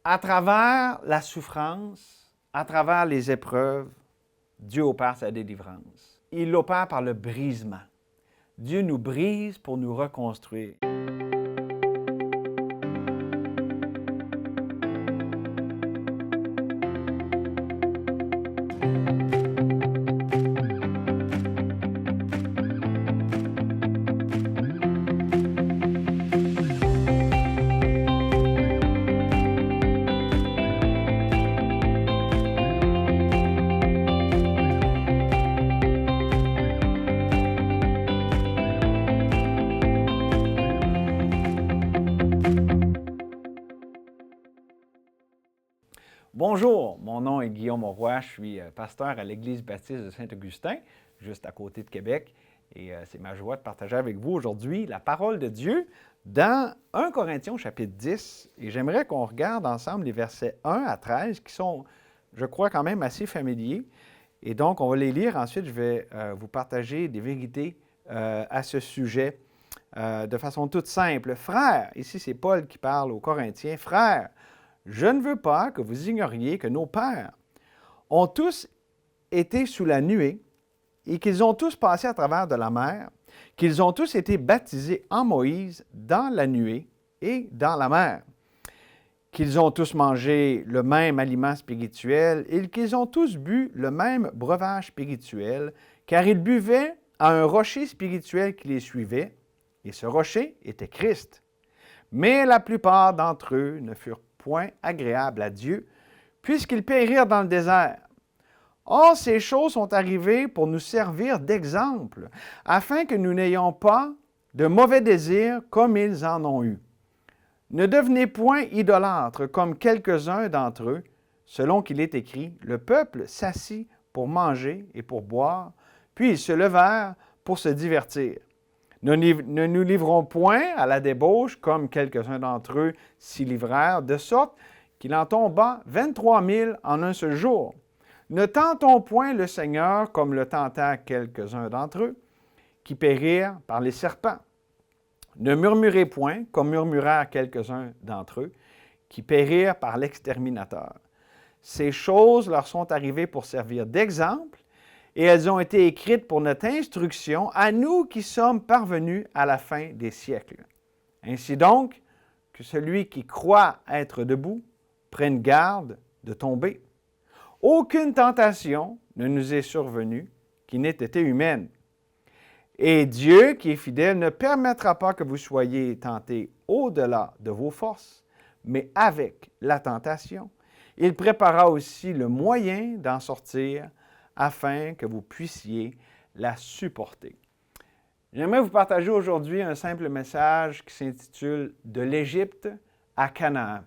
À travers la souffrance, à travers les épreuves, Dieu opère sa délivrance. Il l'opère par le brisement. Dieu nous brise pour nous reconstruire. Bonjour, mon nom est Guillaume Roy, je suis pasteur à l'Église baptiste de Saint-Augustin, juste à côté de Québec. Et c'est ma joie de partager avec vous aujourd'hui la parole de Dieu dans 1 Corinthiens chapitre 10. Et j'aimerais qu'on regarde ensemble les versets 1 à 13 qui sont, je crois, quand même assez familiers. Et donc, on va les lire. Ensuite, je vais vous partager des vérités à ce sujet de façon toute simple. Frères, ici c'est Paul qui parle aux Corinthiens, frères, je ne veux pas que vous ignoriez que nos pères ont tous été sous la nuée et qu'ils ont tous passé à travers de la mer, qu'ils ont tous été baptisés en Moïse dans la nuée et dans la mer, qu'ils ont tous mangé le même aliment spirituel et qu'ils ont tous bu le même breuvage spirituel, car ils buvaient à un rocher spirituel qui les suivait, et ce rocher était Christ. Mais la plupart d'entre eux ne furent point agréables à Dieu, puisqu'ils périrent dans le désert. Or, ces choses sont arrivées pour nous servir d'exemple, afin que nous n'ayons pas de mauvais désirs comme ils en ont eu. Ne devenez point idolâtres comme quelques-uns d'entre eux, selon qu'il est écrit, le peuple s'assit pour manger et pour boire, puis ils se levèrent pour se divertir. Ne nous livrons point à la débauche, comme quelques-uns d'entre eux s'y livrèrent, de sorte qu'il en tomba 23 000 en un seul jour. Ne tentons point le Seigneur comme le tentèrent quelques-uns d'entre eux, qui périrent par les serpents. Ne murmurez point comme murmurèrent quelques-uns d'entre eux, qui périrent par l'exterminateur. Ces choses leur sont arrivées pour servir d'exemple, et elles ont été écrites pour notre instruction, à nous qui sommes parvenus à la fin des siècles. Ainsi donc, que celui qui croit être debout prenne garde de tomber. Aucune tentation ne nous est survenue qui n'ait été humaine. Et Dieu, qui est fidèle, ne permettra pas que vous soyez tentés au-delà de vos forces, mais avec la tentation, il préparera aussi le moyen d'en sortir afin que vous puissiez la supporter. J'aimerais vous partager aujourd'hui un simple message qui s'intitule « De l'Égypte à Canaan ».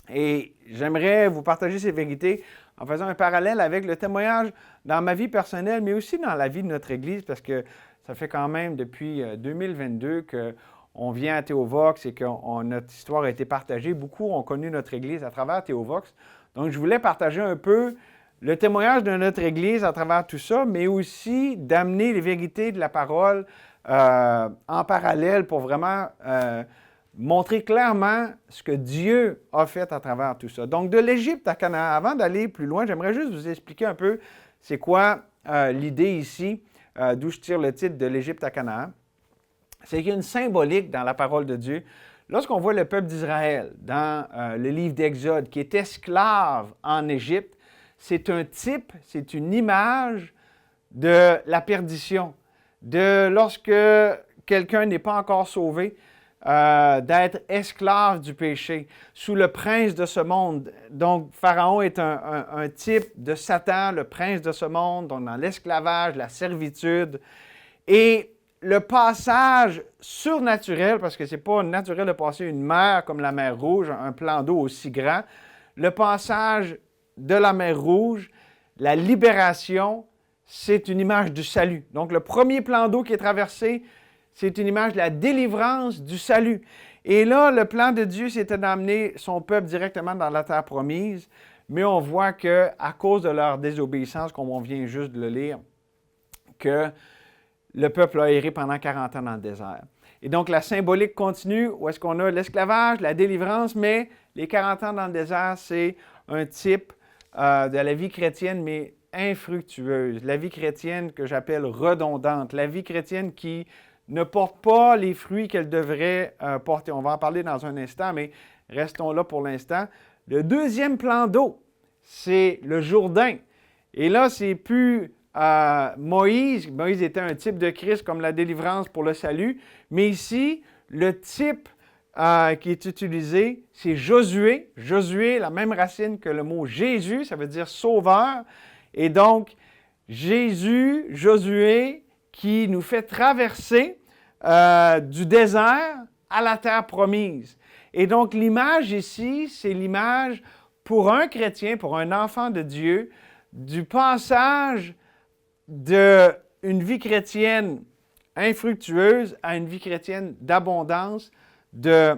Et j'aimerais vous partager ces vérités en faisant un parallèle avec le témoignage dans ma vie personnelle, mais aussi dans la vie de notre Église, parce que ça fait quand même depuis 2022 qu'on vient à Théovox et que notre histoire a été partagée. Beaucoup ont connu notre Église à travers Théovox. Donc, je voulais partager un peu le témoignage de notre Église à travers tout ça, mais aussi d'amener les vérités de la parole en parallèle pour vraiment montrer clairement ce que Dieu a fait à travers tout ça. Donc, de l'Égypte à Canaan. Avant d'aller plus loin, j'aimerais juste vous expliquer un peu c'est quoi l'idée ici, d'où je tire le titre de l'Égypte à Canaan. C'est qu'il y a une symbolique dans la parole de Dieu. Lorsqu'on voit le peuple d'Israël dans le livre d'Exode qui est esclave en Égypte, c'est un type, c'est une image de la perdition, de lorsque quelqu'un n'est pas encore sauvé, d'être esclave du péché, sous le prince de ce monde. Donc, Pharaon est un type de Satan, le prince de ce monde, donc dans l'esclavage, la servitude. Et le passage surnaturel, parce que ce n'est pas naturel de passer une mer comme la mer Rouge, un plan d'eau aussi grand, le passage de la mer Rouge, la libération, c'est une image du salut. Donc, le premier plan d'eau qui est traversé, c'est une image de la délivrance du salut. Et là, le plan de Dieu, c'était d'amener son peuple directement dans la terre promise, mais on voit qu'à cause de leur désobéissance, comme on vient juste de le lire, que le peuple a erré pendant 40 ans dans le désert. Et donc, la symbolique continue, où est-ce qu'on a l'esclavage, la délivrance, mais Les 40 ans dans le désert, c'est un type de la vie chrétienne, mais infructueuse. La vie chrétienne que j'appelle redondante. La vie chrétienne qui ne porte pas les fruits qu'elle devrait porter. On va en parler dans un instant, mais restons là pour l'instant. Le deuxième plan d'eau, c'est le Jourdain. Et là, c'est plus Moïse. Moïse était un type de Christ comme la délivrance pour le salut. Mais ici, le type qui est utilisé, c'est Josué. Josué, la même racine que le mot Jésus, ça veut dire sauveur. Et donc, Jésus, Josué, qui nous fait traverser du désert à la terre promise. Et donc, l'image ici, c'est l'image pour un chrétien, pour un enfant de Dieu, du passage d'une vie chrétienne infructueuse à une vie chrétienne d'abondance, de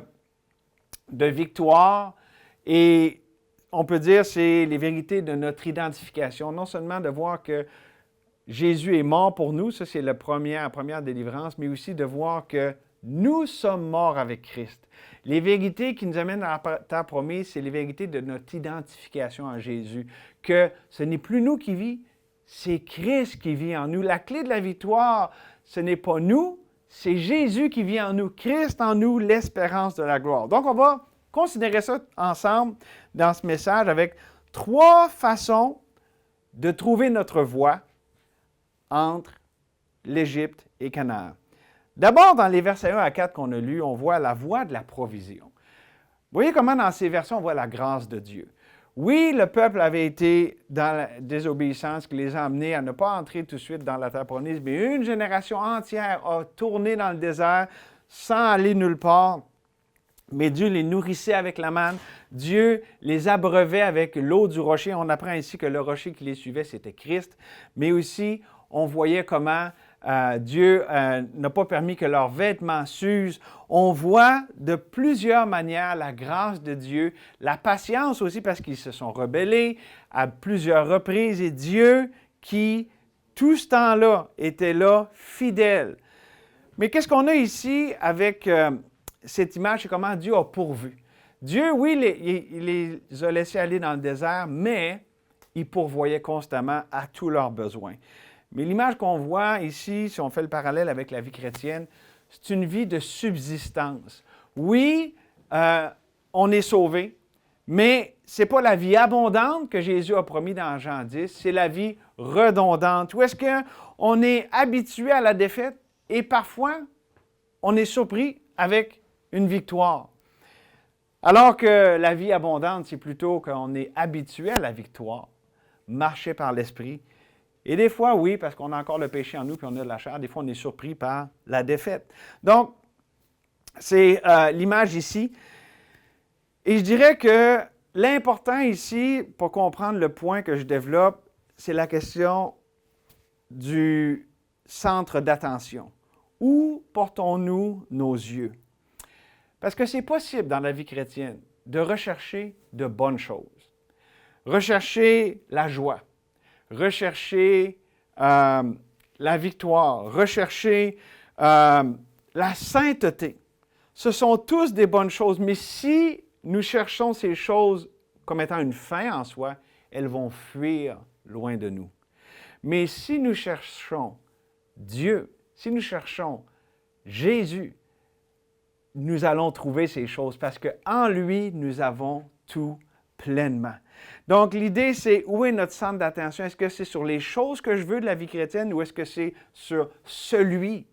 victoire. Et on peut dire c'est les vérités de notre identification. Non seulement de voir que Jésus est mort pour nous, ça c'est la première délivrance, mais aussi de voir que nous sommes morts avec Christ. Les vérités qui nous amènent à la terre promise, c'est les vérités de notre identification en Jésus. Que ce n'est plus nous qui vivons, c'est Christ qui vit en nous. La clé de la victoire, ce n'est pas nous, c'est Jésus qui vit en nous. Christ en nous, l'espérance de la gloire. Donc, on va considérer ça ensemble dans ce message avec 3 façons de trouver notre voie entre l'Égypte et Canaan. D'abord, dans les versets 1 à 4 qu'on a lus, on voit la voie de la provision. Vous voyez comment dans ces versets, on voit la grâce de Dieu. Oui, le peuple avait été dans la désobéissance qui les a amenés à ne pas entrer tout de suite dans la terre promise, mais une génération entière a tourné dans le désert sans aller nulle part. Mais Dieu les nourrissait avec la manne. Dieu les abreuvait avec l'eau du rocher. On apprend ici que le rocher qui les suivait, c'était Christ. Mais aussi, on voyait comment Dieu n'a pas permis que leurs vêtements s'usent. On voit de plusieurs manières la grâce de Dieu, la patience aussi parce qu'ils se sont rebellés à plusieurs reprises. Et Dieu qui, tout ce temps-là, était là, fidèle. Mais qu'est-ce qu'on a ici avec cette image? C'est comment Dieu a pourvu. Dieu, oui, il les a laissés aller dans le désert, mais il pourvoyait constamment à tous leurs besoins. Mais l'image qu'on voit ici, si on fait le parallèle avec la vie chrétienne, c'est une vie de subsistance. Oui, on est sauvé, mais ce n'est pas la vie abondante que Jésus a promis dans Jean 10, c'est la vie redondante. Où est-ce qu'on est habitué à la défaite et parfois, on est surpris avec une victoire. Alors que la vie abondante, c'est plutôt qu'on est habitué à la victoire, marcher par l'Esprit. Et des fois, oui, parce qu'on a encore le péché en nous puis on a de la chair, des fois, on est surpris par la défaite. Donc, c'est l'image ici. Et je dirais que l'important ici, pour comprendre le point que je développe, c'est la question du centre d'attention. Où portons-nous nos yeux? Parce que c'est possible dans la vie chrétienne de rechercher de bonnes choses, rechercher la joie, rechercher la victoire, rechercher la sainteté. Ce sont tous des bonnes choses, mais si nous cherchons ces choses comme étant une fin en soi, elles vont fuir loin de nous. Mais si nous cherchons Dieu, si nous cherchons Jésus, nous allons trouver ces choses parce qu'en lui, nous avons tout pleinement. Donc, l'idée, c'est où est notre centre d'attention? Est-ce que c'est sur les choses que je veux de la vie chrétienne ou est-ce que c'est sur celui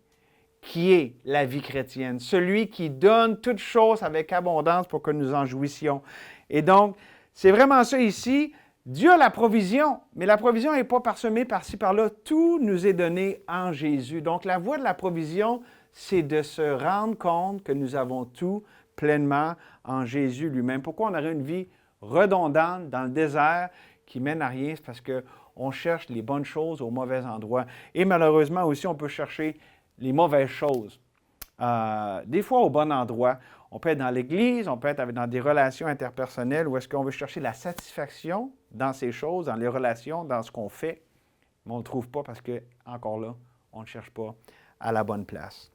qui est la vie chrétienne, celui qui donne toutes choses avec abondance pour que nous en jouissions? Et donc, c'est vraiment ça ici. Dieu a la provision, mais la provision n'est pas parsemée par-ci, par-là. Tout nous est donné en Jésus. Donc, la voie de la provision, c'est de se rendre compte que nous avons tout pleinement en Jésus lui-même. Pourquoi on aurait une vie redondante dans le désert qui mène à rien? C'est parce qu'on cherche les bonnes choses au mauvais endroit. Et malheureusement aussi, on peut chercher les mauvaises choses. Des fois au bon endroit. On peut être dans l'Église, on peut être dans des relations interpersonnelles où est-ce qu'on veut chercher la satisfaction dans ces choses, dans les relations, dans ce qu'on fait, mais on ne le trouve pas parce que, encore là, on ne cherche pas à la bonne place.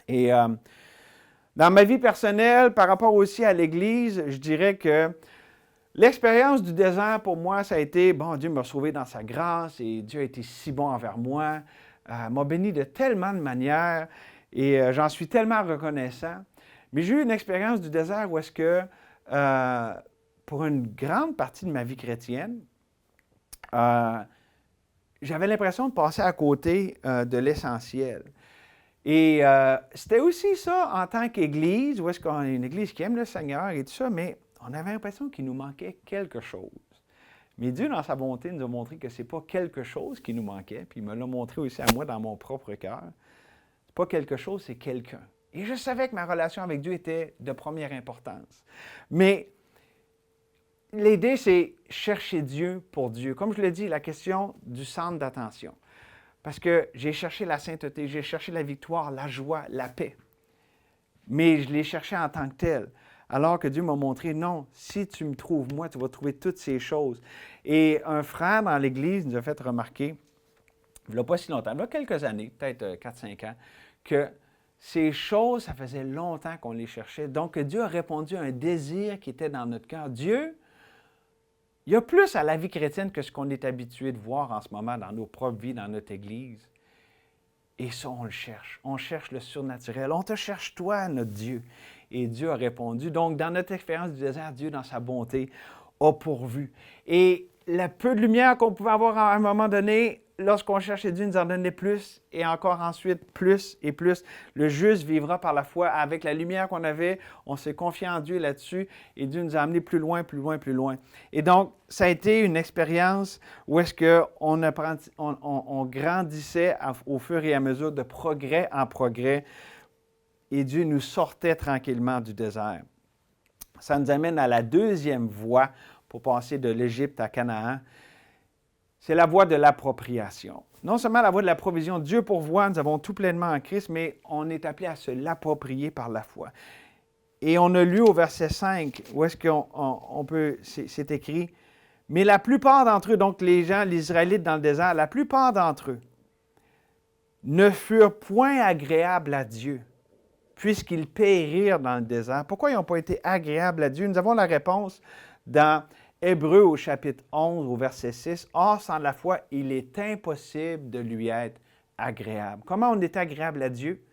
Et Dans ma vie personnelle, par rapport aussi à l'Église, je dirais que l'expérience du désert, pour moi, ça a été, bon, Dieu m'a sauvé dans sa grâce et Dieu a été si bon envers moi, m'a béni de tellement de manières et j'en suis tellement reconnaissant. Mais j'ai eu une expérience du désert où est-ce que, pour une grande partie de ma vie chrétienne, j'avais l'impression de passer à côté de l'essentiel. Et c'était aussi ça en tant qu'Église, où est-ce qu'on est une Église qui aime le Seigneur et tout ça, mais on avait l'impression qu'il nous manquait quelque chose. Mais Dieu, dans sa bonté, nous a montré que ce n'est pas quelque chose qui nous manquait, puis il me l'a montré aussi à moi dans mon propre cœur. Ce n'est pas quelque chose, c'est quelqu'un. Et je savais que ma relation avec Dieu était de première importance. Mais l'idée, c'est chercher Dieu pour Dieu. Comme je l'ai dit, la question du centre d'attention. Parce que j'ai cherché la sainteté, j'ai cherché la victoire, la joie, la paix. Mais je l'ai cherché en tant que tel. Alors que Dieu m'a montré, non, si tu me trouves, moi, tu vas trouver toutes ces choses. Et un frère dans l'Église nous a fait remarquer, il n'y a pas si longtemps, il y a quelques années, peut-être 4-5 ans, que ces choses, ça faisait longtemps qu'on les cherchait. Donc, Dieu a répondu à un désir qui était dans notre cœur. Dieu, il y a plus à la vie chrétienne que ce qu'on est habitué de voir en ce moment dans nos propres vies, dans notre Église. Et ça, on le cherche. On cherche le surnaturel. On te cherche, toi, notre Dieu. Et Dieu a répondu. Donc, dans notre expérience du désert, Dieu, dans sa bonté, a pourvu. Et le peu de lumière qu'on pouvait avoir à un moment donné, lorsqu'on cherchait Dieu, nous en donnait plus, et encore ensuite, plus et plus. Le juste vivra par la foi. Avec la lumière qu'on avait, on s'est confié en Dieu là-dessus, et Dieu nous a amenés plus loin, plus loin, plus loin. Et donc, ça a été une expérience où est-ce qu'on grandissait au fur et à mesure de progrès en progrès, et Dieu nous sortait tranquillement du désert. Ça nous amène à la deuxième voie pour passer de l'Égypte à Canaan. C'est la voie de l'appropriation. Non seulement la voie de la provision, Dieu pourvoit, nous avons tout pleinement en Christ, mais on est appelé à se l'approprier par la foi. Et on a lu au verset 5, où est-ce qu'on peut, c'est écrit, « Mais la plupart d'entre eux, donc les gens, les Israélites dans le désert, la plupart d'entre eux ne furent point agréables à Dieu, puisqu'ils périrent dans le désert. » Pourquoi ils n'ont pas été agréables à Dieu? Nous avons la réponse dans Hébreux au chapitre 11, au verset 6. « Or, sans la foi, il est impossible de lui être agréable. » Comment on est agréable à Dieu?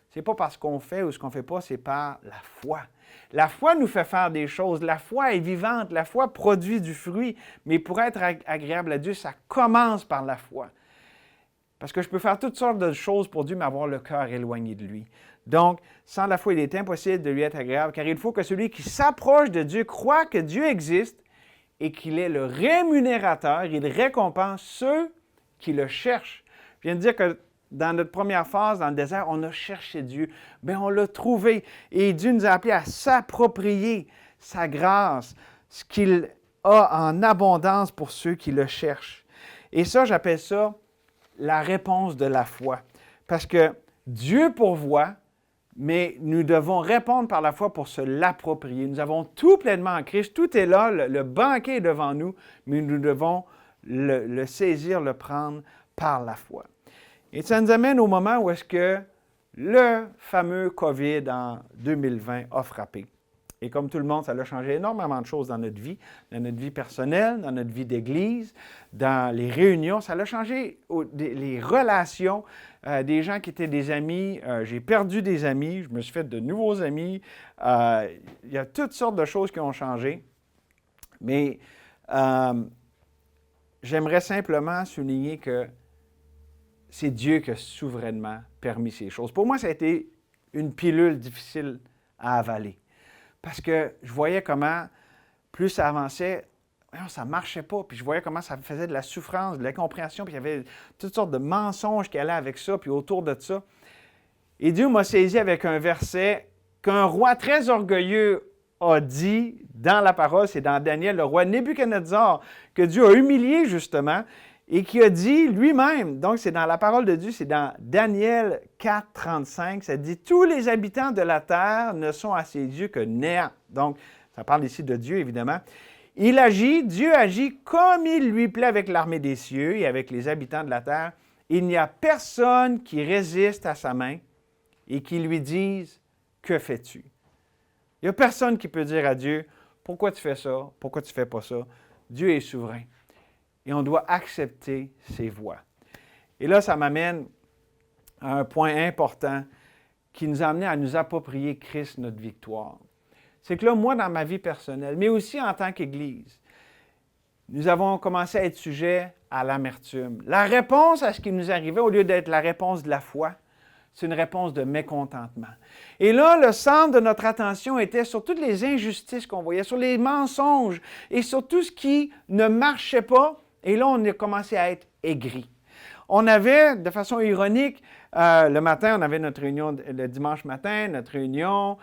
Ce n'est pas parce qu'on fait ou ce qu'on ne fait pas, c'est par la foi. La foi nous fait faire des choses. La foi est vivante. La foi produit du fruit. Mais pour être agréable à Dieu, ça commence par la foi. Parce que je peux faire toutes sortes de choses pour Dieu, mais avoir le cœur éloigné de lui. Donc, sans la foi, il est impossible de lui être agréable, car il faut que celui qui s'approche de Dieu croit que Dieu existe et qu'il est le rémunérateur, il récompense ceux qui le cherchent. Je viens de dire que dans notre première phase, dans le désert, on a cherché Dieu. Bien, on l'a trouvé. Et Dieu nous a appelés à s'approprier sa grâce, ce qu'il a en abondance pour ceux qui le cherchent. Et ça, j'appelle ça la réponse de la foi. Parce que Dieu pourvoit, mais nous devons répondre par la foi pour se l'approprier. Nous avons tout pleinement en Christ, tout est là, le banquet est devant nous, mais nous devons le saisir, le prendre par la foi. Et ça nous amène au moment où est-ce que le fameux COVID en 2020 a frappé. Et comme tout le monde, ça a changé énormément de choses dans notre vie personnelle, dans notre vie d'église, dans les réunions. Ça a changé les relations des gens qui étaient des amis. J'ai perdu des amis, je me suis fait de nouveaux amis. Il y a toutes sortes de choses qui ont changé. Mais j'aimerais simplement souligner que c'est Dieu qui a souverainement permis ces choses. Pour moi, ça a été une pilule difficile à avaler. Parce que je voyais comment, plus ça avançait, ça ne marchait pas. Puis je voyais comment ça faisait de la souffrance, de l'incompréhension. Puis il y avait toutes sortes de mensonges qui allaient avec ça, puis autour de ça. Et Dieu m'a saisi avec un verset qu'un roi très orgueilleux a dit dans la parole, c'est dans Daniel, le roi Nebuchadnezzar, que Dieu a humilié justement, et qui a dit lui-même, donc c'est dans la parole de Dieu, c'est dans Daniel 4, 35, ça dit « Tous les habitants de la terre ne sont à ses yeux que néant. » Donc, ça parle ici de Dieu, évidemment. Dieu agit comme il lui plaît avec l'armée des cieux et avec les habitants de la terre. Il n'y a personne qui résiste à sa main et qui lui dise « que fais-tu? Il n'y a personne qui peut dire à Dieu, pourquoi tu fais ça? Pourquoi tu ne fais pas ça? Dieu est souverain. Et on doit accepter ses voies. Et là, ça m'amène à un point important qui nous a amené à nous approprier Christ, notre victoire. C'est que là, moi, dans ma vie personnelle, mais aussi en tant qu'Église, nous avons commencé à être sujets à l'amertume. La réponse à ce qui nous arrivait, au lieu d'être la réponse de la foi, c'est une réponse de mécontentement. Et là, le centre de notre attention était sur toutes les injustices qu'on voyait, sur les mensonges et sur tout ce qui ne marchait pas. Et là, on a commencé à être aigris. On avait, de façon ironique, le matin, on avait notre réunion le dimanche matin, notre réunion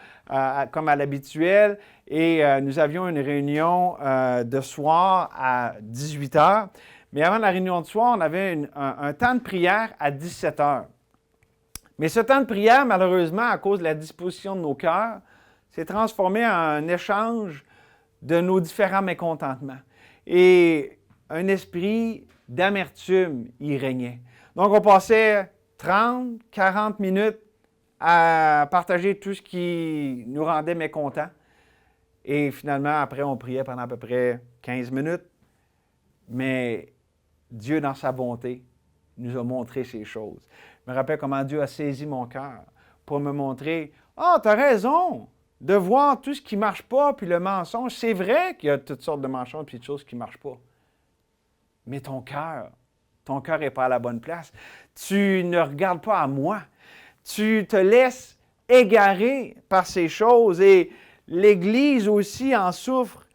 comme à l'habituel, et nous avions une réunion de soir à 18 h. Mais avant la réunion de soir, on avait un temps de prière à 17 h. Mais ce temps de prière, malheureusement, à cause de la disposition de nos cœurs, s'est transformé en un échange de nos différents mécontentements. Et un esprit d'amertume y régnait. Donc, on passait 30, 40 minutes à partager tout ce qui nous rendait mécontents. Et finalement, après, on priait pendant à peu près 15 minutes. Mais Dieu, dans sa bonté, nous a montré ces choses. Je me rappelle comment Dieu a saisi mon cœur pour me montrer « Ah, tu as raison de voir tout ce qui ne marche pas, puis le mensonge. C'est vrai qu'il y a toutes sortes de mensonges et de choses qui ne marchent pas. Mais ton cœur n'est pas à la bonne place. Tu ne regardes pas à moi. Tu te laisses égarer par ces choses et l'Église aussi en souffre.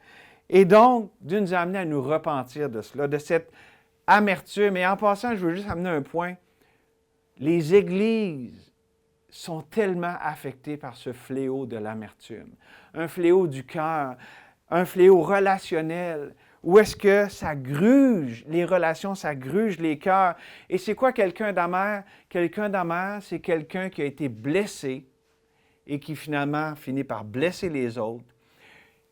Et donc, Dieu nous a amenés à nous repentir de cela, de cette amertume. Et en passant, je veux juste amener un point. Les Églises sont tellement affectées par ce fléau de l'amertume. Un fléau du cœur, un fléau relationnel. Où est-ce que ça gruge les relations, ça gruge les cœurs? Et c'est quoi quelqu'un d'amer? Quelqu'un d'amer, c'est quelqu'un qui a été blessé et qui finalement finit par blesser les autres.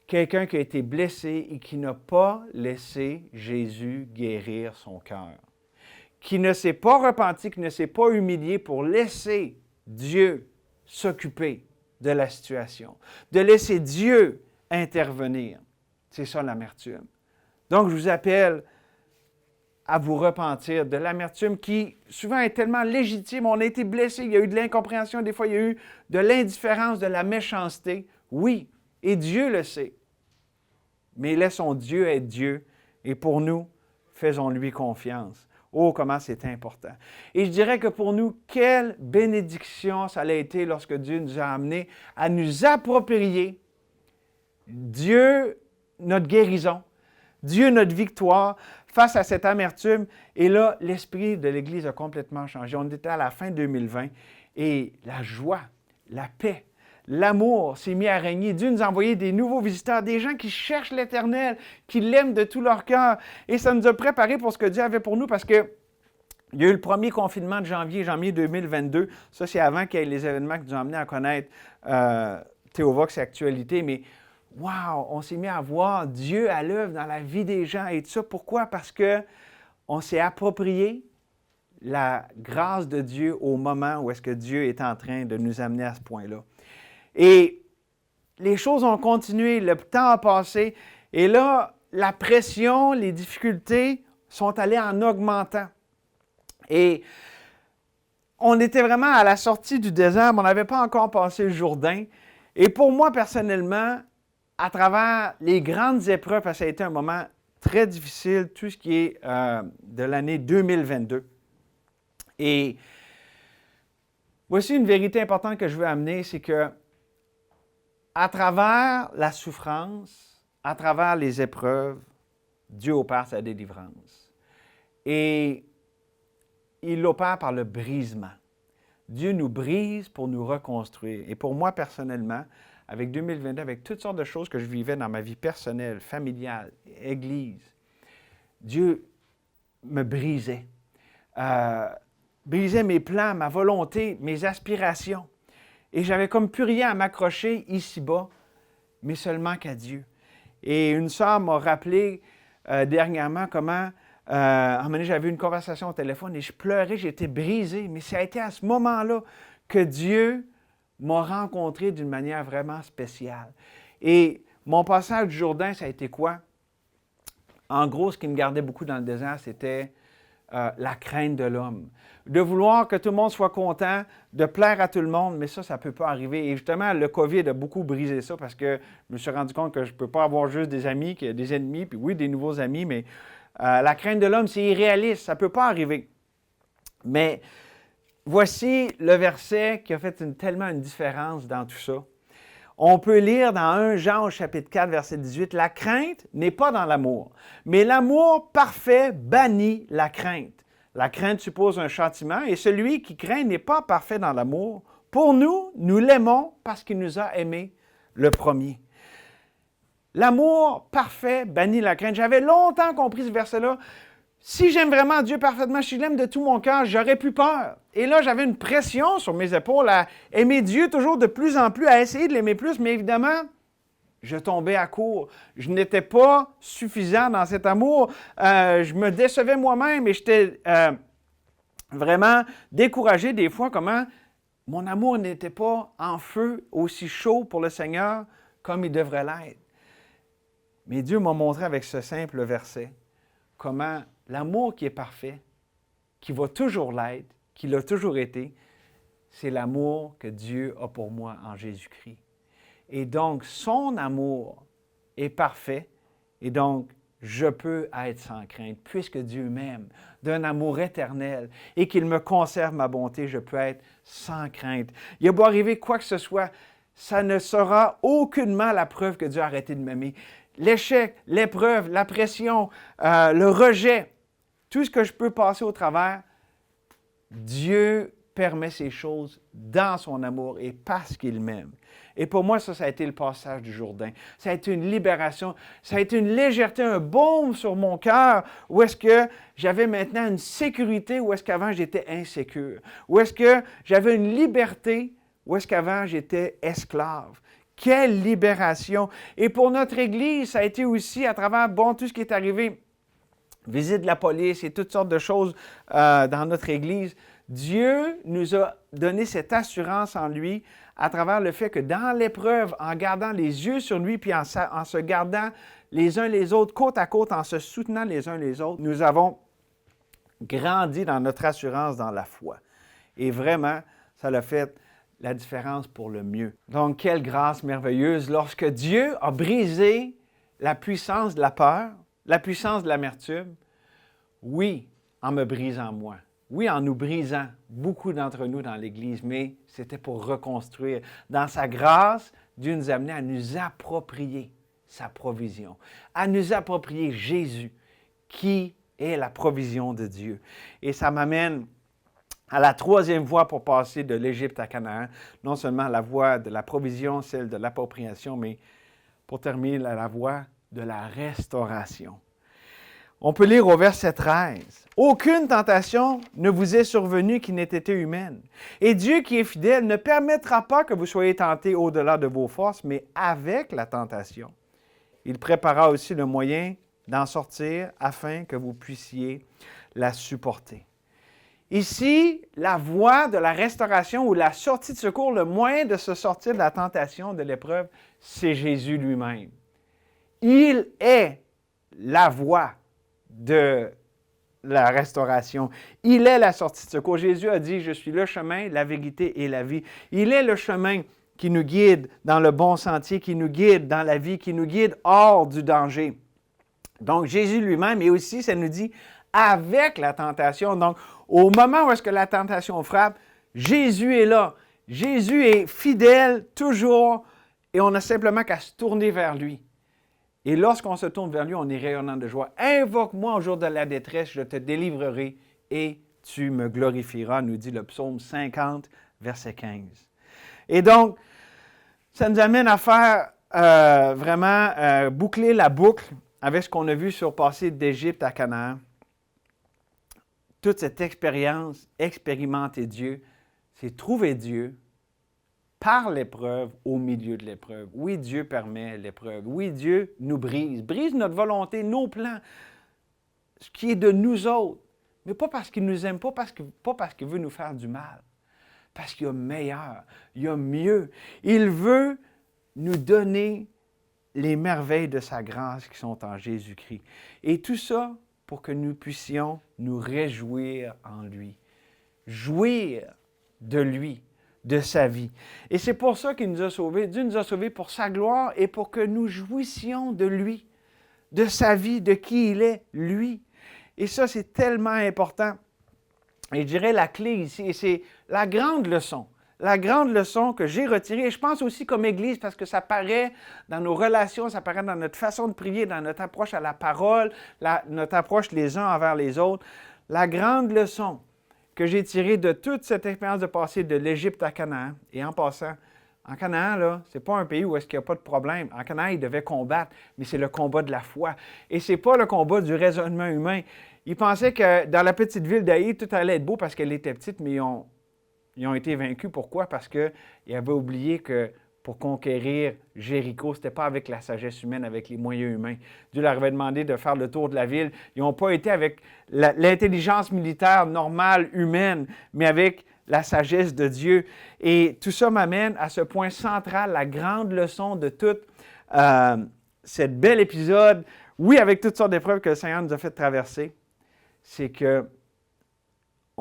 Quelqu'un qui a été blessé et qui n'a pas laissé Jésus guérir son cœur. Qui ne s'est pas repenti, qui ne s'est pas humilié pour laisser Dieu s'occuper de la situation, de laisser Dieu intervenir. C'est ça l'amertume. Donc, je vous appelle à vous repentir de l'amertume qui souvent est tellement légitime. On a été blessé, il y a eu de l'incompréhension, des fois il y a eu de l'indifférence, de la méchanceté. Oui, et Dieu le sait. Mais laissons Dieu être Dieu et pour nous, faisons-lui confiance. Oh, comment c'est important. Et je dirais que pour nous, quelle bénédiction ça a été lorsque Dieu nous a amenés à nous approprier Dieu, notre guérison, Dieu, notre victoire, face à cette amertume. Et là, l'esprit de l'Église a complètement changé. On était à la fin 2020 et la joie, la paix, l'amour s'est mis à régner. Dieu nous a envoyé des nouveaux visiteurs, des gens qui cherchent l'Éternel, qui l'aiment de tout leur cœur. Et ça nous a préparés pour ce que Dieu avait pour nous parce que il y a eu le premier confinement de janvier 2022. Ça, c'est avant qu'il y ait les événements qui nous ont amenés à connaître Théovox et Actualité. Mais wow, on s'est mis à voir Dieu à l'œuvre dans la vie des gens et tout ça. Pourquoi? Parce qu'on s'est approprié la grâce de Dieu au moment où est-ce que Dieu est en train de nous amener à ce point-là. Et les choses ont continué, le temps a passé, et là, la pression, les difficultés sont allées en augmentant. Et on était vraiment à la sortie du désert, mais on n'avait pas encore passé le Jourdain. Et pour moi, personnellement, à travers les grandes épreuves, parce que ça a été un moment très difficile, tout ce qui est de l'année 2022. Et voici une vérité importante que je veux amener, c'est que à travers la souffrance, à travers les épreuves, Dieu opère sa délivrance. Et il l'opère par le brisement. Dieu nous brise pour nous reconstruire. Et pour moi, personnellement, avec 2022, avec toutes sortes de choses que je vivais dans ma vie personnelle, familiale, Église, Dieu me brisait. Brisait mes plans, ma volonté, mes aspirations. Et j'avais comme plus rien à m'accrocher ici-bas, mais seulement qu'à Dieu. Et une sœur m'a rappelé dernièrement comment, à un moment donné, j'avais une conversation au téléphone et je pleurais, j'étais brisé. Mais ça a été à ce moment-là que Dieu m'a rencontré d'une manière vraiment spéciale. Et mon passage du Jourdain, ça a été quoi? En gros, ce qui me gardait beaucoup dans le désert, c'était la crainte de l'homme. De vouloir que tout le monde soit content, de plaire à tout le monde, mais ça ne peut pas arriver. Et justement, le COVID a beaucoup brisé ça parce que je me suis rendu compte que je ne peux pas avoir juste des amis, qu'il y a des ennemis, puis oui, des nouveaux amis, mais la crainte de l'homme, c'est irréaliste, ça ne peut pas arriver. Mais voici le verset qui a fait tellement une différence dans tout ça. On peut lire dans 1 Jean au chapitre 4, verset 18, « La crainte n'est pas dans l'amour, mais l'amour parfait bannit la crainte. La crainte suppose un châtiment, et celui qui craint n'est pas parfait dans l'amour. Pour nous, nous l'aimons parce qu'il nous a aimés le premier. » L'amour parfait bannit la crainte. J'avais longtemps compris ce verset-là. Si j'aime vraiment Dieu parfaitement, si je l'aime de tout mon cœur, j'aurais plus peur. Et là, j'avais une pression sur mes épaules à aimer Dieu toujours de plus en plus, à essayer de l'aimer plus, mais évidemment, je tombais à court. Je n'étais pas suffisant dans cet amour. Je me décevais moi-même et j'étais vraiment découragé des fois comment mon amour n'était pas en feu, aussi chaud pour le Seigneur comme il devrait l'être. Mais Dieu m'a montré avec ce simple verset comment l'amour qui est parfait, qui va toujours l'être, qui l'a toujours été, c'est l'amour que Dieu a pour moi en Jésus-Christ. Et donc, son amour est parfait, et donc, je peux être sans crainte, puisque Dieu m'aime d'un amour éternel et qu'il me conserve ma bonté, je peux être sans crainte. Il a beau arriver quoi que ce soit, ça ne sera aucunement la preuve que Dieu a arrêté de m'aimer. L'échec, l'épreuve, la pression, le rejet, tout ce que je peux passer au travers, Dieu permet ces choses dans son amour et parce qu'il m'aime. Et pour moi, ça a été le passage du Jourdain. Ça a été une libération, ça a été une légèreté, un baume sur mon cœur, où est-ce que j'avais maintenant une sécurité, où est-ce qu'avant j'étais insécure, où est-ce que j'avais une liberté, où est-ce qu'avant j'étais esclave. Quelle libération! Et pour notre Église, ça a été aussi à travers, tout ce qui est arrivé, visite de la police et toutes sortes de choses dans notre Église. Dieu nous a donné cette assurance en lui à travers le fait que dans l'épreuve, en gardant les yeux sur lui, puis en se gardant les uns les autres, côte à côte, en se soutenant les uns les autres, nous avons grandi dans notre assurance dans la foi. Et vraiment, ça a fait la différence pour le mieux. Donc, quelle grâce merveilleuse lorsque Dieu a brisé la puissance de la peur, la puissance de l'amertume, oui, en me brisant moi. Oui, en nous brisant, beaucoup d'entre nous dans l'Église, mais c'était pour reconstruire. Dans sa grâce, Dieu nous a amenés à nous approprier sa provision, à nous approprier Jésus, qui est la provision de Dieu. Et ça m'amène à la troisième voie pour passer de l'Égypte à Canaan, non seulement la voie de la provision, celle de l'appropriation, mais pour terminer, la voie de la restauration. On peut lire au verset 13. « Aucune tentation ne vous est survenue qui n'ait été humaine. Et Dieu qui est fidèle ne permettra pas que vous soyez tentés au-delà de vos forces, mais avec la tentation. Il préparera aussi le moyen d'en sortir afin que vous puissiez la supporter. » Ici, la voie de la restauration ou la sortie de secours, le moyen de se sortir de la tentation, de l'épreuve, c'est Jésus lui-même. Il est la voie de la restauration. Il est la sortie de secours. Jésus a dit, « Je suis le chemin, la vérité et la vie. » Il est le chemin qui nous guide dans le bon sentier, qui nous guide dans la vie, qui nous guide hors du danger. Donc, Jésus lui-même, et aussi, ça nous dit, avec la tentation. Donc, au moment où est-ce que la tentation frappe, Jésus est là. Jésus est fidèle toujours et on n'a simplement qu'à se tourner vers lui. Et lorsqu'on se tourne vers lui, on est rayonnant de joie. « Invoque-moi au jour de la détresse, je te délivrerai et tu me glorifieras », nous dit le psaume 50, verset 15. Et donc, ça nous amène à faire vraiment boucler la boucle avec ce qu'on a vu sur passer d'Égypte à Canaan. Toute cette expérience, expérimenter Dieu, c'est trouver Dieu par l'épreuve, au milieu de l'épreuve. Oui, Dieu permet l'épreuve. Oui, Dieu nous brise notre volonté, nos plans, ce qui est de nous autres. Mais pas parce qu'il nous aime, pas parce qu'il veut nous faire du mal. parce qu'il y a meilleur, il y a mieux. Il veut nous donner les merveilles de sa grâce qui sont en Jésus-Christ. Et tout ça pour que nous puissions nous réjouir en lui, jouir de lui, de sa vie. Et c'est pour ça qu'il nous a sauvés. Dieu nous a sauvés pour sa gloire et pour que nous jouissions de lui, de sa vie, de qui il est, lui. Et ça, c'est tellement important. Et je dirais la clé ici, et c'est la grande leçon que j'ai retirée, et je pense aussi comme Église, parce que ça paraît dans nos relations, ça paraît dans notre façon de prier, dans notre approche à la parole, notre approche les uns envers les autres. La grande leçon que j'ai tirée de toute cette expérience de passer de l'Égypte à Canaan, et en passant, en Canaan, là, c'est pas un pays où est-ce qu'il n'y a pas de problème. En Canaan, ils devaient combattre, mais c'est le combat de la foi. Et c'est pas le combat du raisonnement humain. Ils pensaient que dans la petite ville d'Aïe, tout allait être beau parce qu'elle était petite, mais ils ont été vaincus. Pourquoi? Parce qu'ils avaient oublié que pour conquérir Jéricho, ce n'était pas avec la sagesse humaine, avec les moyens humains. Dieu leur avait demandé de faire le tour de la ville. Ils n'ont pas été avec l'intelligence militaire normale, humaine, mais avec la sagesse de Dieu. Et tout ça m'amène à ce point central, la grande leçon de tout cet bel épisode, oui, avec toutes sortes d'épreuves que le Seigneur nous a fait traverser, c'est que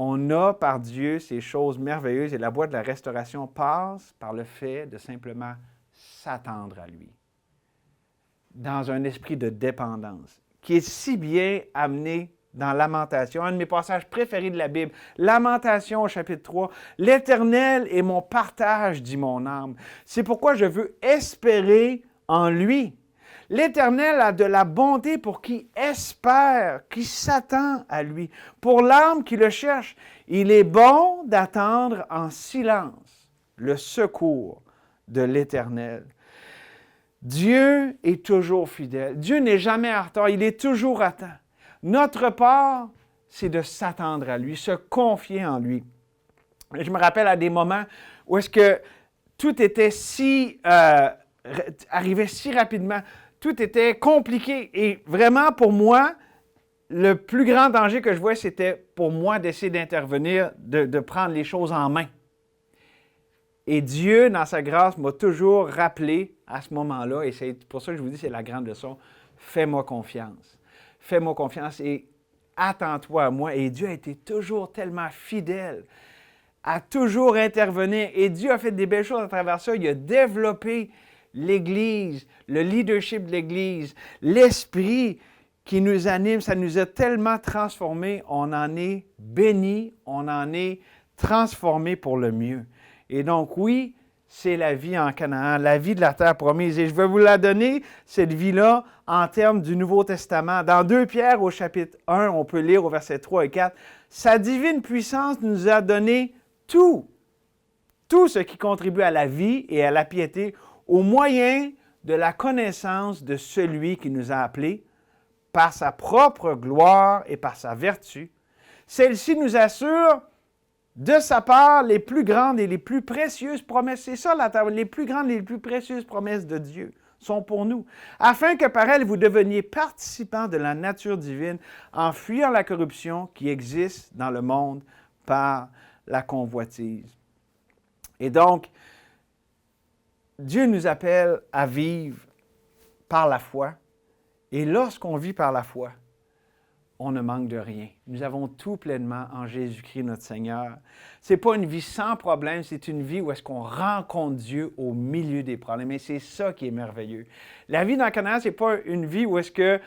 on a par Dieu ces choses merveilleuses et la voie de la restauration passe par le fait de simplement s'attendre à lui, dans un esprit de dépendance, qui est si bien amené dans Lamentation, un de mes passages préférés de la Bible, Lamentation au chapitre 3, « L'Éternel est mon partage, dit mon âme. C'est pourquoi je veux espérer en lui. L'Éternel a de la bonté pour qui espère, qui s'attend à lui. Pour l'âme qui le cherche, il est bon d'attendre en silence le secours de l'Éternel. » Dieu est toujours fidèle. Dieu n'est jamais en retard, il est toujours à temps. Notre part, c'est de s'attendre à lui, se confier en lui. Je me rappelle à des moments où est-ce que tout était arrivait si rapidement, tout était compliqué. Et vraiment, pour moi, le plus grand danger que je voyais, c'était pour moi d'essayer d'intervenir, de prendre les choses en main. Et Dieu, dans sa grâce, m'a toujours rappelé à ce moment-là, et c'est pour ça que je vous dis, c'est la grande leçon, fais-moi confiance. Fais-moi confiance et attends-toi à moi. Et Dieu a été toujours tellement fidèle, a toujours intervenu. Et Dieu a fait des belles choses à travers ça. Il a développé l'Église, le leadership de l'Église, l'esprit qui nous anime. Ça nous a tellement transformés. On en est bénis, on en est transformés pour le mieux. Et donc, oui, c'est la vie en Canaan, la vie de la terre promise. Et je vais vous la donner, cette vie-là, en termes du Nouveau Testament. Dans 2 Pierre, au chapitre 1, on peut lire au verset 3 et 4, « Sa divine puissance nous a donné tout ce qui contribue à la vie et à la piété, au moyen de la connaissance de celui qui nous a appelés, par sa propre gloire et par sa vertu. Celle-ci nous assure de sa part les plus grandes et les plus précieuses promesses. » C'est ça, les plus grandes et les plus précieuses promesses de Dieu sont pour nous, afin que par elles vous deveniez participants de la nature divine en fuyant la corruption qui existe dans le monde par la convoitise. Et donc, Dieu nous appelle à vivre par la foi. Et lorsqu'on vit par la foi, on ne manque de rien. Nous avons tout pleinement en Jésus-Christ notre Seigneur. Ce n'est pas une vie sans problème, c'est une vie où est-ce qu'on rencontre Dieu au milieu des problèmes. Et c'est ça qui est merveilleux. La vie dans Canaan, ce n'est pas une vie où est-ce que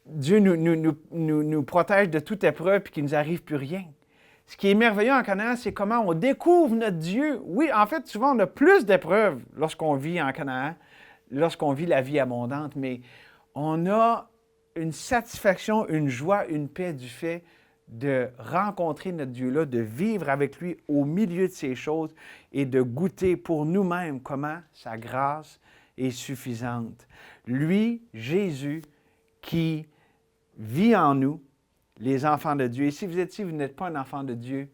Dieu nous protège de toute épreuve et qu'il ne nous arrive plus rien. Ce qui est merveilleux en Canaan, c'est comment on découvre notre Dieu. Oui, en fait, souvent, on a plus d'épreuves lorsqu'on vit en Canaan, lorsqu'on vit la vie abondante, mais on a une satisfaction, une joie, une paix du fait de rencontrer notre Dieu-là, de vivre avec lui au milieu de ces choses et de goûter pour nous-mêmes comment sa grâce est suffisante. Lui, Jésus, qui vit en nous, les enfants de Dieu. Et si vous êtes ici, vous n'êtes pas un enfant de Dieu,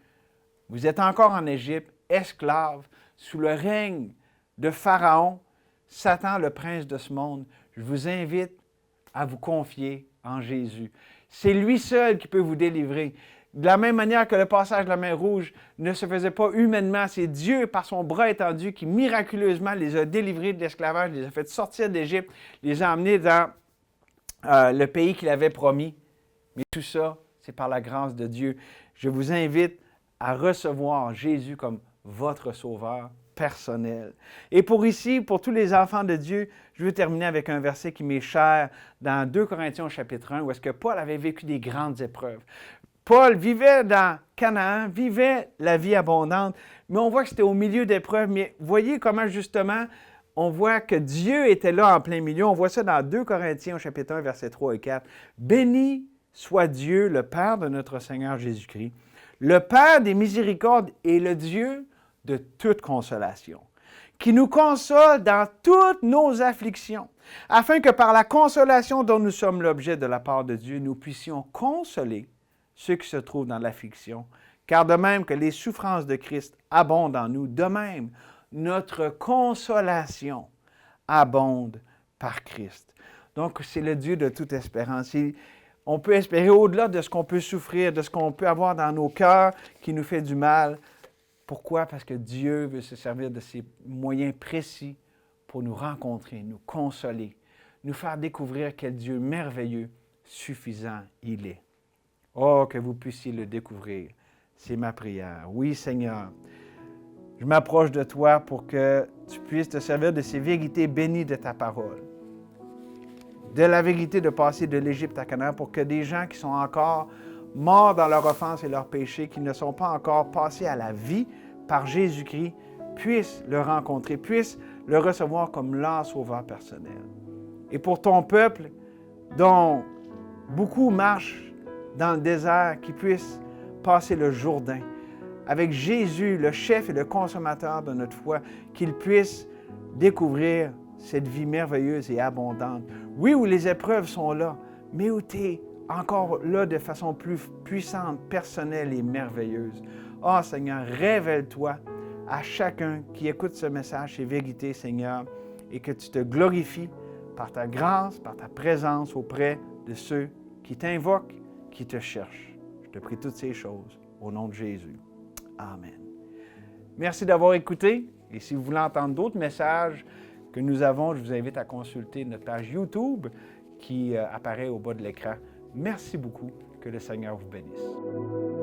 vous êtes encore en Égypte, esclave, sous le règne de Pharaon, Satan, le prince de ce monde. Je vous invite à vous confier en Jésus. C'est lui seul qui peut vous délivrer. De la même manière que le passage de la mer Rouge ne se faisait pas humainement, c'est Dieu, par son bras étendu, qui miraculeusement les a délivrés de l'esclavage, les a fait sortir d'Égypte, les a emmenés dans le pays qu'il avait promis. Mais tout ça, c'est par la grâce de Dieu. Je vous invite à recevoir Jésus comme votre sauveur personnel. Et pour ici, pour tous les enfants de Dieu, je veux terminer avec un verset qui m'est cher dans 2 Corinthiens chapitre 1, où est-ce que Paul avait vécu des grandes épreuves. Paul vivait dans Canaan, vivait la vie abondante, mais on voit que c'était au milieu d'épreuves. Mais voyez comment justement, on voit que Dieu était là en plein milieu. On voit ça dans 2 Corinthiens chapitre 1, versets 3 et 4. Béni soit Dieu, le Père de notre Seigneur Jésus-Christ, le Père des miséricordes et le Dieu de toute consolation, qui nous console dans toutes nos afflictions, afin que par la consolation dont nous sommes l'objet de la part de Dieu, nous puissions consoler ceux qui se trouvent dans l'affliction, car de même que les souffrances de Christ abondent en nous, de même notre consolation abonde par Christ. Donc, c'est le Dieu de toute espérance. On peut espérer au-delà de ce qu'on peut souffrir, de ce qu'on peut avoir dans nos cœurs qui nous fait du mal. Pourquoi? Parce que Dieu veut se servir de ces moyens précis pour nous rencontrer, nous consoler, nous faire découvrir quel Dieu merveilleux, suffisant il est. Oh, que vous puissiez le découvrir. C'est ma prière. Oui, Seigneur, je m'approche de toi pour que tu puisses te servir de ces vérités bénies de ta parole. De la vérité de passer de l'Égypte à Canaan pour que des gens qui sont encore morts dans leur offense et leur péché, qui ne sont pas encore passés à la vie par Jésus-Christ, puissent le rencontrer, puissent le recevoir comme leur sauveur personnel. Et pour ton peuple, dont beaucoup marchent dans le désert, qu'ils puissent passer le Jourdain, avec Jésus, le chef et le consommateur de notre foi, qu'ils puissent découvrir cette vie merveilleuse et abondante. Oui, où les épreuves sont là, mais où tu es encore là de façon plus puissante, personnelle et merveilleuse. Oh Seigneur, révèle-toi à chacun qui écoute ce message, ces vérités, Seigneur, et que tu te glorifies par ta grâce, par ta présence auprès de ceux qui t'invoquent, qui te cherchent. Je te prie toutes ces choses au nom de Jésus. Amen. Merci d'avoir écouté. Et si vous voulez entendre d'autres messages que nous avons, je vous invite à consulter notre page YouTube qui apparaît au bas de l'écran. Merci beaucoup. Que le Seigneur vous bénisse.